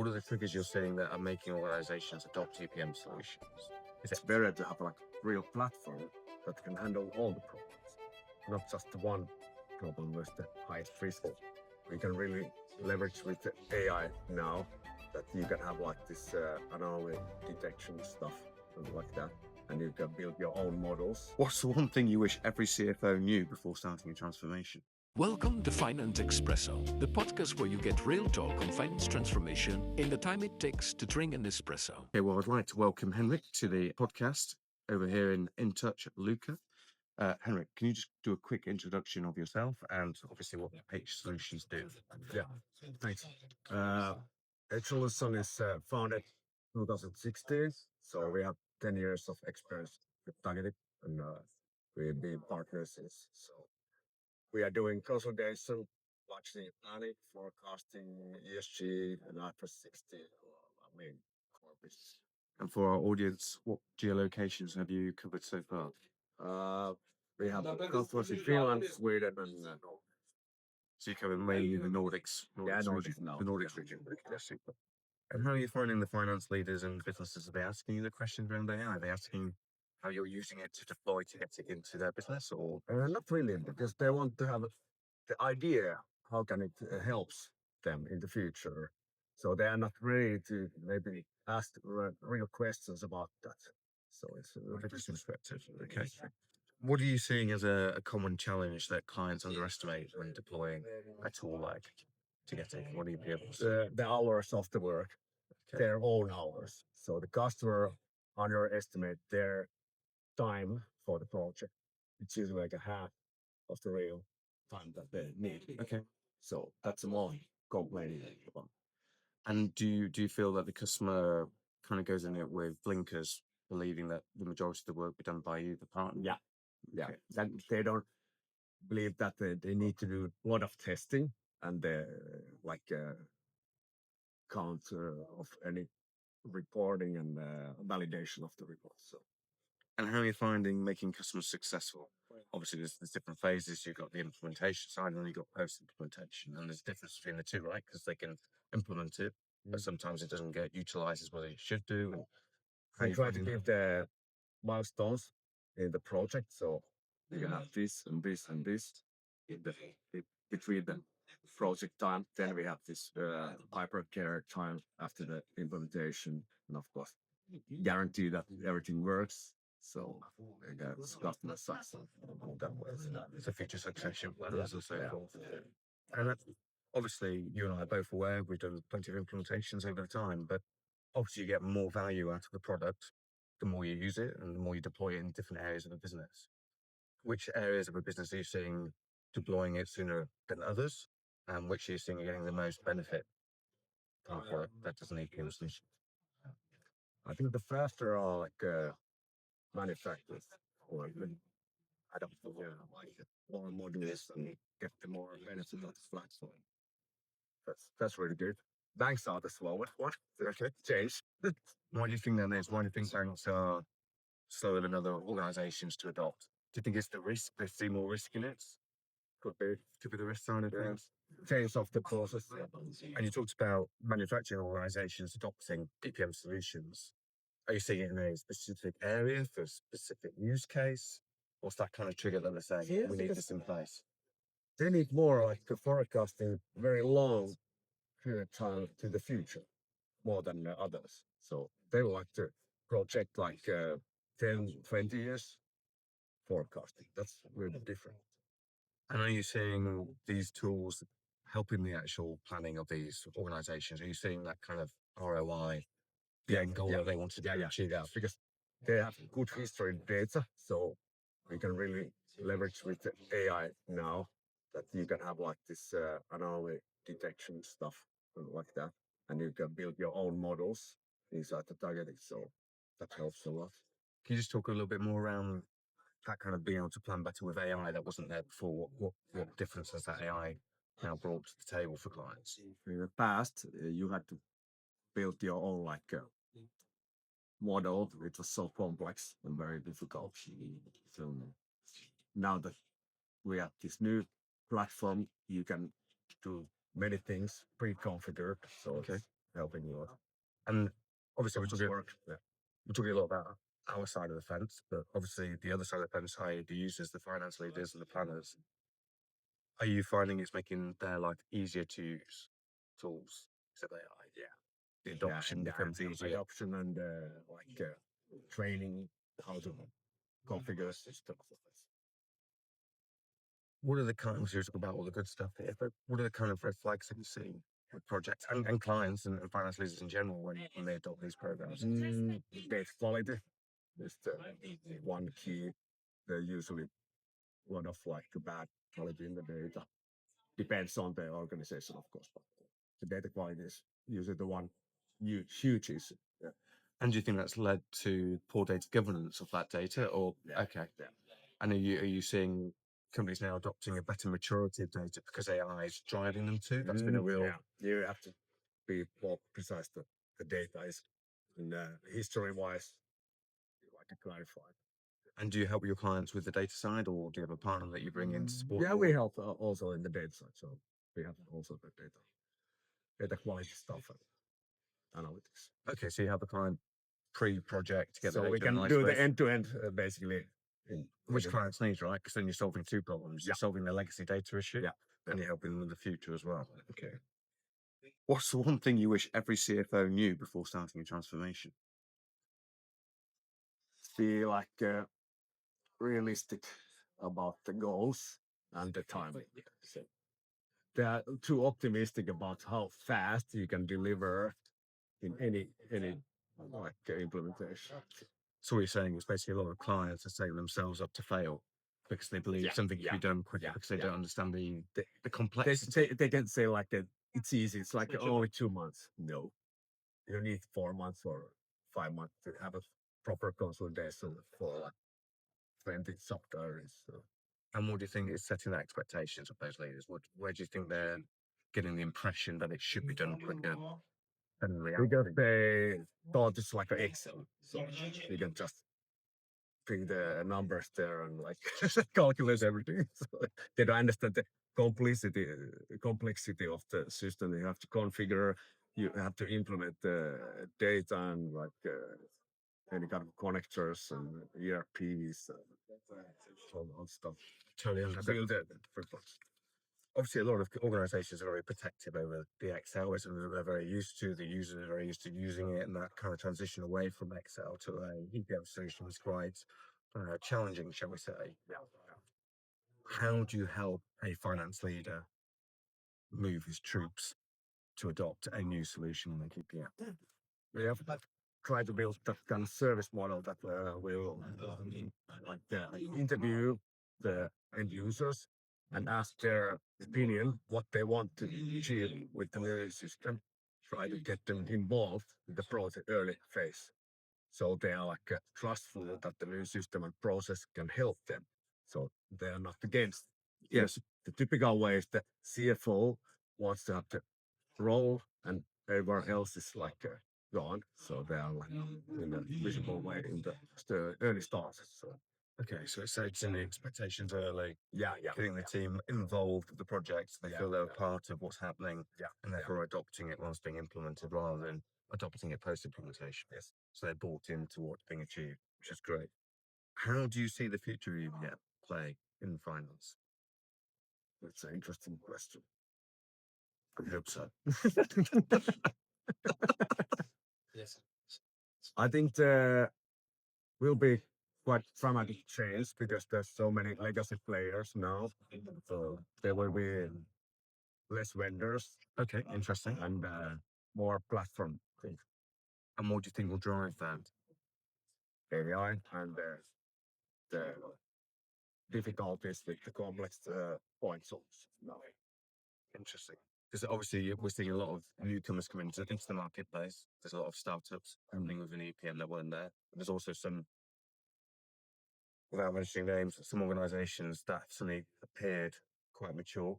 What are the triggers you're seeing that are making organizations adopt TPM solutions? It's better to have like a real platform that can handle all the problems, not just the one problem with the highest risk. We can really leverage with the AI now that you can have like this anomaly detection stuff and like that, and you can build your own models. What's the one thing you wish every CFO knew before starting a transformation? Welcome to Finance Espresso, the podcast where you get real talk on finance transformation in the time it takes to drink an espresso. Okay, well, I'd like to welcome Henrik to the podcast over here in touch, Luca. Henrik, can you just do a quick introduction of yourself and obviously what HSolutions do? Yeah, thanks. HSolutions is founded 2016, so we have 10 years of experience with targeting, and we've been partners since. So we are doing consolidation, budgeting, planning, forecasting, ESG, and IFRS 16. I mean, core business. And for our audience, what geolocations have you covered so far? We have customers in Finland, Sweden, and So you cover mainly the Nordics. Nordics now. The Nordics region. Okay, super. And how are you finding the finance leaders and businesses? Are they asking you the questions around AI? Are they asking how you're using it to deploy to get it into their business, or not really, because they want to have the idea how can it helps them in the future. So they are not ready to maybe ask real questions about that. So it's a business perspective. Okay. What are you seeing as a common challenge that clients underestimate when deploying a tool like to get it? What do you be able to the hours of the work, their own hours. So the customer underestimate their time for the project. It's usually like a half of the real time that they need. Okay. So that's a more complaining about. And do you feel that the customer kind of goes in it with blinkers, believing that the majority of the work be done by you, the partner? Yeah. Okay. That they don't believe that they need to do a lot of testing and count of any reporting and validation of the report. So. And how are you finding making customers successful? Obviously, there's different phases. You've got the implementation side, and then you've got post-implementation, and there's a difference between the two, right? Because they can implement it, but sometimes it doesn't get utilized as well as it should do. And I try to give the milestones in the project, so you can have this and this and this between the project time. Then we have this hypercare time after the implementation, and of course, guarantee that everything works. So it's customer success. It's a feature succession plans and so forth. And that's, obviously, you and I are both aware we've done plenty of implementations over the time, but obviously you get more value out of the product the more you use it and the more you deploy it in different areas of the business. Which areas of a business are you seeing deploying it sooner than others? And which are you seeing are getting the most benefit from a product that doesn't need solution? I think the faster are like manufacturers or I don't know, more modules and get the more benefit of the platform. That's really good. Banks are the slowest one. Okay, change. Why do you think that is? Why do you think banks are slower than other organizations to adopt? Do you think it's the risk? They see more risk in it? Could be the risk side of things. Change of the process. And you talked about manufacturing organizations adopting PPM solutions. Are you seeing it in a specific area for a specific use case? What's that kind of trigger that they're saying, we need this in place? They need more like forecasting very long period of time to the future, more than others. So they would like to project like 10, 20 years forecasting. That's really different. And are you seeing these tools helping the actual planning of these organizations? Are you seeing that kind of ROI, the end goal that they want to achieve? Yeah, because they have good history data, so we can really leverage with the AI now that you can have like this anomaly detection stuff like that, and you can build your own models inside the targeting. So that helps a lot. Can you just talk a little bit more around that kind of being able to plan better with AI that wasn't there before? What difference has that AI now brought to the table for clients? In the past, you had to build your own model. It was so complex and very difficult. So now that we have this new platform, you can do many things pre-configured. So helping you. And obviously, Work. Yeah. we're talking a lot about our side of the fence, but obviously the other side of the fence, i.e. the users, the finance leaders and the planners, are you finding it's making their life easier to use tools? So they are, yeah. The adoption becomes easier. Adoption and training how to configure a system. What are the kind of, you talk about all the good stuff here, but what are the kind of red flags that you see with projects and clients and finance leaders in general when they adopt these programs? Data quality is the one key. There's usually a lot of bad quality in the data. Depends on the organization, of course, but the data quality is usually the one huge issue. Yeah. And do you think that's led to poor data governance of that data? Or okay, and are you seeing companies now adopting a better maturity of data because AI is driving them to? That's been a real. You have to be more precise. The data is, history-wise, you like to clarify. And do you help your clients with the data side, or do you have a partner that you bring in to support? Yeah, we help also in the data side. So we have also the data quality stuff and analytics. Okay, so you have a client pre-project to get So the data we can nice do way. the end-to-end basically. Which clients need, right? Because then you're solving two problems. You're solving the legacy data issue, and you're helping them with the future as well. Okay. What's the one thing you wish every CFO knew before starting a transformation? Be realistic about the goals and the timing. So they are too optimistic about how fast you can deliver in any implementation. So what you're saying is basically a lot of clients are setting themselves up to fail because they believe something can be done quicker because they don't understand the complexity. They can say it's easy. It's only 2 months. No, you need 4 months or 5 months to have a proper consolidation for 20 subdiaries. So. And what do you think is setting the expectations of those leaders? Where do you think they're getting the impression that it should be done quicker? Because they thought it's like an Excel, so you can just bring the numbers there and calculate everything. So they don't understand the complexity of the system. You have to configure, you have to implement the data and any kind of connectors and ERPs and all stuff. Totally understand. Obviously, a lot of organizations are very protective over the Excel, and they're very used to, the users are very used to using it, and that kind of transition away from Excel to a EPM solution was quite challenging, shall we say. How do you help a finance leader move his troops to adopt a new solution like EPM? We have tried to build that kind of service model that will interview the end users and ask their opinion, what they want to achieve with the new system. Try to get them involved in the project early phase, so they are trustful that the new system and process can help them. So they are not against. Yes, the typical way is the CFO wants to have the role, and everyone else is gone. So they are in a visible way in the early starts. So. Okay, so it's setting the expectations early. Yeah. Getting the team involved with the project, so they feel they're part of what's happening, and therefore adopting it whilst being implemented rather than adopting it post-implementation. Yes. So they're bought into what's being achieved, which is great. How do you see the future of EPM play in finance? That's an interesting question. I hope so. Yes. I think there will be quite dramatic change because there's so many legacy players now. So there will be less vendors. Okay, interesting. And more platform things. And what do you think will drive that? AI and the difficulties with the complex point solutions now. Interesting. Because obviously we're seeing a lot of newcomers come into the marketplace. There's a lot of startups happening with an EPM level in there. There's also some, without mentioning names, some organizations that suddenly appeared quite mature.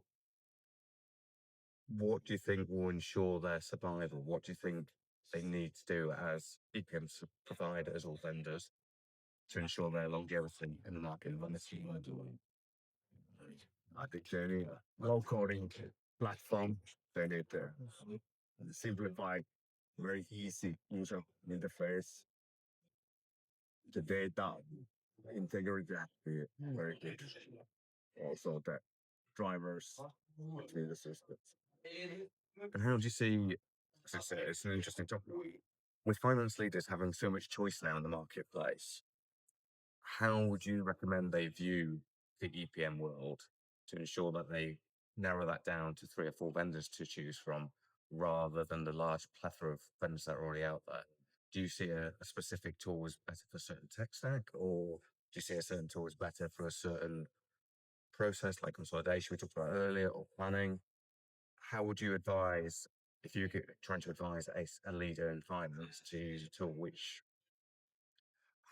What do you think will ensure their survival? What do you think they need to do as EPM providers or vendors to ensure their longevity in the market? I think they need low coding platform. They need to simplify very easy user interface. The data integrity has to be very good. Also, the drivers between the systems. And how do you see, it's an interesting topic, with finance leaders having so much choice now in the marketplace, how would you recommend they view the EPM world to ensure that they narrow that down to 3 or 4 vendors to choose from rather than the large plethora of vendors that are already out there? Do you see a specific tool as better for a certain tech stack, or do you see a certain tool as better for a certain process like consolidation we talked about earlier, or planning? How would you advise, if you're trying to advise a leader in finance to use a tool,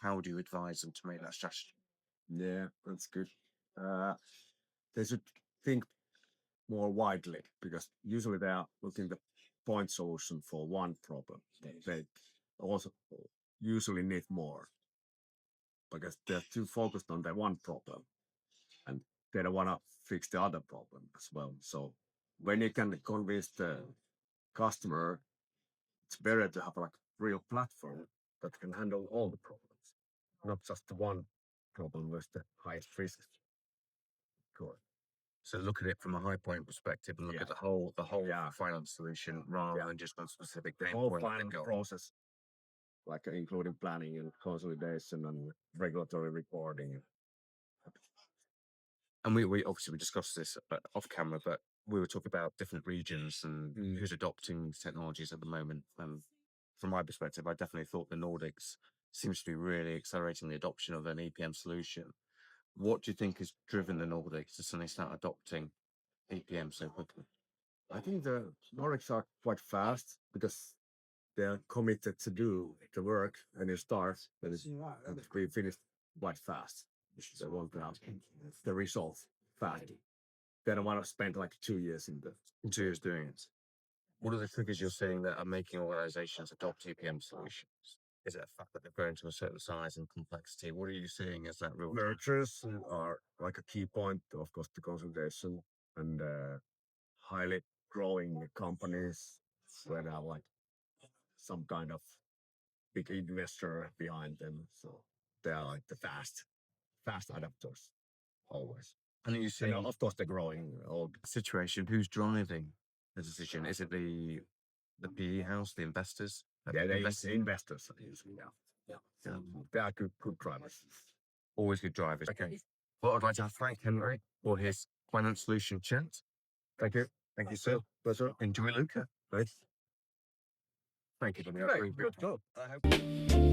how would you advise them to make that strategy? Yeah, that's good. They should think more widely because usually they are looking the point solution for one problem. They also usually need more because they're too focused on the one problem and they don't want to fix the other problem as well. So when you can convince the customer, it's better to have like a real platform that can handle all the problems, not just the one problem with the highest risk. Cool. So look at it from a high point perspective and look at the whole finance solution rather than just one specific The pain whole point. finance process, like including planning and consolidation and regulatory reporting. And we obviously we discussed this off camera, but we were talking about different regions and who's adopting these technologies at the moment. And from my perspective, I definitely thought the Nordics seems to be really accelerating the adoption of an EPM solution. What do you think has driven the Nordics to suddenly start adopting EPM so quickly? I think the Nordics are quite fast because they're committed to do the work and it starts and we finish quite fast. They want to have the result fast. They don't want to spend like 2 years in 2 years doing it. What are the triggers you're seeing that are making organizations adopt EPM solutions? Is it a fact that they've grown to a certain size and complexity? What are you seeing as that real? Mergers are like a key point, of course, the consolidation and highly growing companies where they have like some kind of big investor behind them. So they are like the fast adapters always. And are you seeing, of course, the growing old situation? Who's driving the decision? Is it the PE house, the investors? Yeah, the investors usually. Yeah. They are good drivers. Always good drivers. Okay. Well, I'd like to thank Henrik for his finance solution chat. Thank you. Thank you, sir. Pleasure. Enjoy, Luca. Nice. Thank you. Good job. I hope.